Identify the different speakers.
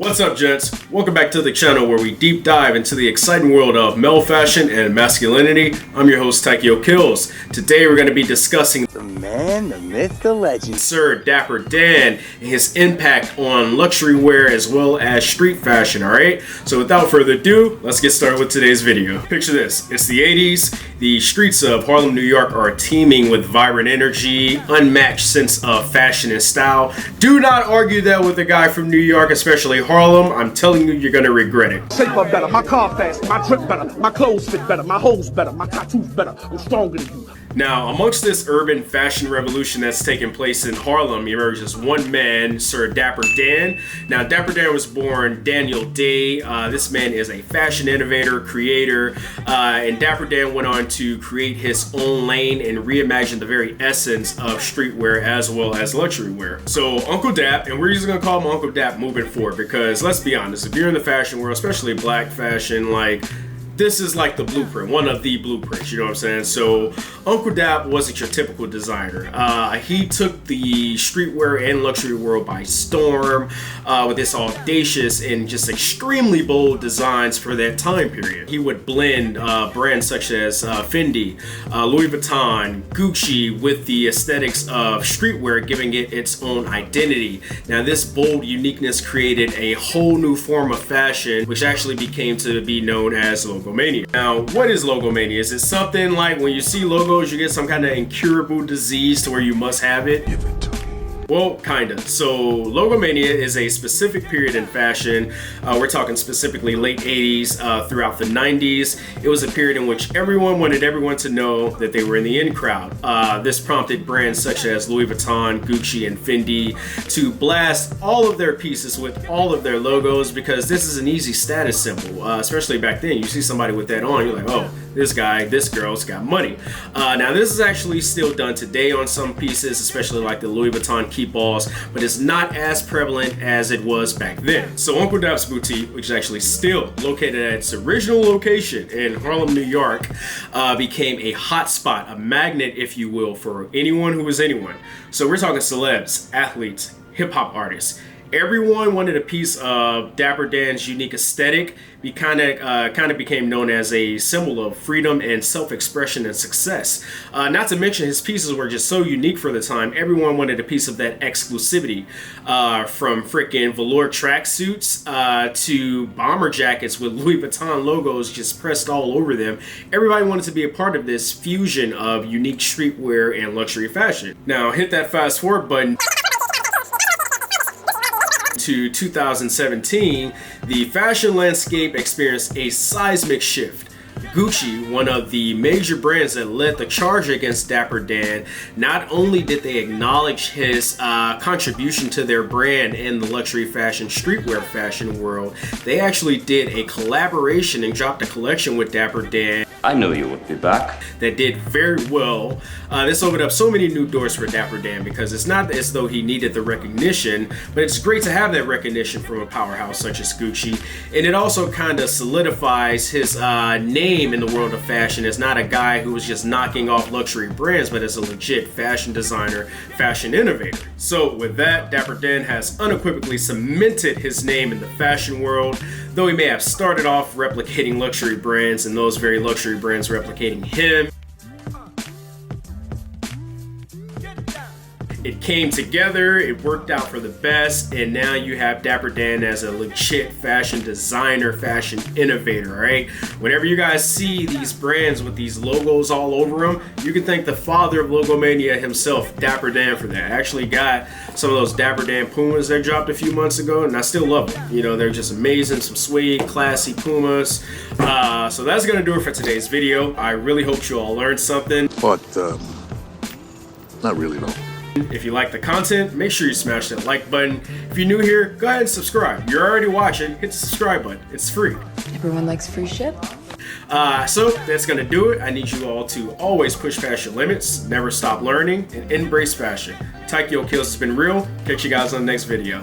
Speaker 1: What's up, gents? Welcome back to the channel where we deep dive into the exciting world of male fashion and masculinity. I'm your host, Taikyo Kills. Today we're going to be discussing
Speaker 2: the man, the myth, the legend,
Speaker 1: Sir Dapper Dan, and his impact on luxury wear as well as street fashion, alright? So without further ado, let's get started with today's video. Picture this, it's the 80s. The streets of Harlem, New York are teeming with vibrant energy, unmatched sense of fashion and style. Do not argue that with a guy from New York, especially Harlem. I'm telling you, you're gonna regret it.
Speaker 3: Safer better, my car fast, my drip better, my clothes fit better, my hoes better, my tattoos better, I'm stronger than you.
Speaker 1: Now, amongst this urban fashion revolution that's taking place in Harlem, emerges one man, Sir Dapper Dan. Now, Dapper Dan was born Daniel Day. This man is a fashion innovator, creator, and Dapper Dan went on to create his own lane and reimagine the very essence of streetwear as well as luxury wear. So, Uncle Dap, and we're just gonna call him Uncle Dap moving forward because let's be honest, if you're in the fashion world, especially black fashion, like, this is like the blueprint, one of the blueprints, you know what I'm saying? So Uncle Dap wasn't your typical designer. He took the streetwear and luxury world by storm with this audacious and just extremely bold designs for that time period. He would blend brands such as Fendi, Louis Vuitton, Gucci with the aesthetics of streetwear, giving it its own identity. Now this bold uniqueness created a whole new form of fashion, which actually became to be known as Logomania. Now, what is Logomania? Is it something like when you see logos, you get some kind of incurable disease to where you must have it? Give it to me. Well, kinda. So Logomania is a specific period in fashion. We're talking specifically late 80s throughout the 90s. It was a period in which everyone wanted everyone to know that they were in the in crowd. This prompted brands such as Louis Vuitton, Gucci, and Fendi to blast all of their pieces with all of their logos because this is an easy status symbol, especially back then. You see somebody with that on, you're like, oh, this guy, this girl's got money. Now this is actually still done today on some pieces, especially like the Louis Vuitton keep balls, but it's not as prevalent as it was back then. So Uncle Dap's boutique, which is actually still located at its original location in Harlem, New York, became a hot spot, a magnet, if you will, for anyone who was anyone. So we're talking celebs, athletes, hip hop artists. Everyone wanted a piece of Dapper Dan's unique aesthetic. He kind of became known as a symbol of freedom and self-expression and success. Not to mention his pieces were just so unique for the time. Everyone wanted a piece of that exclusivity, from freaking velour tracksuits to bomber jackets with Louis Vuitton logos just pressed all over them. Everybody wanted to be a part of this fusion of unique streetwear and luxury fashion. Now hit that fast forward button to 2017, the fashion landscape experienced a seismic shift. Gucci, one of the major brands that led the charge against Dapper Dan, not only did they acknowledge his contribution to their brand in the luxury fashion, streetwear fashion world, they actually did a collaboration and dropped a collection with Dapper Dan.
Speaker 4: I knew you would be back.
Speaker 1: That did very well. This opened up so many new doors for Dapper Dan because it's not as though he needed the recognition, but it's great to have that recognition from a powerhouse such as Gucci. And it also kind of solidifies his name in the world of fashion as not a guy who was just knocking off luxury brands, but as a legit fashion designer, fashion innovator. So with that, Dapper Dan has unequivocally cemented his name in the fashion world, though he may have started off replicating luxury brands and those very luxury brands replicating him. It came together, it worked out for the best, and now you have Dapper Dan as a legit fashion designer, fashion innovator, right? Whenever you guys see these brands with these logos all over them, you can thank the father of Logomania himself, Dapper Dan, for that. I actually got some of those Dapper Dan Pumas that dropped a few months ago, and I still love them. You know, they're just amazing, some suede, classy Pumas. So that's gonna do it for today's video. I really hope you all learned something.
Speaker 5: But, not really, no.
Speaker 1: If you like the content, make sure you smash that like button. If you're new here, go ahead and subscribe. You're already watching, hit the subscribe button. It's free.
Speaker 6: Everyone likes free shit.
Speaker 1: So that's gonna do it. I need you all to always push past your limits, never stop learning, and embrace fashion. Taikyo Kills has been real. Catch you guys on the next video.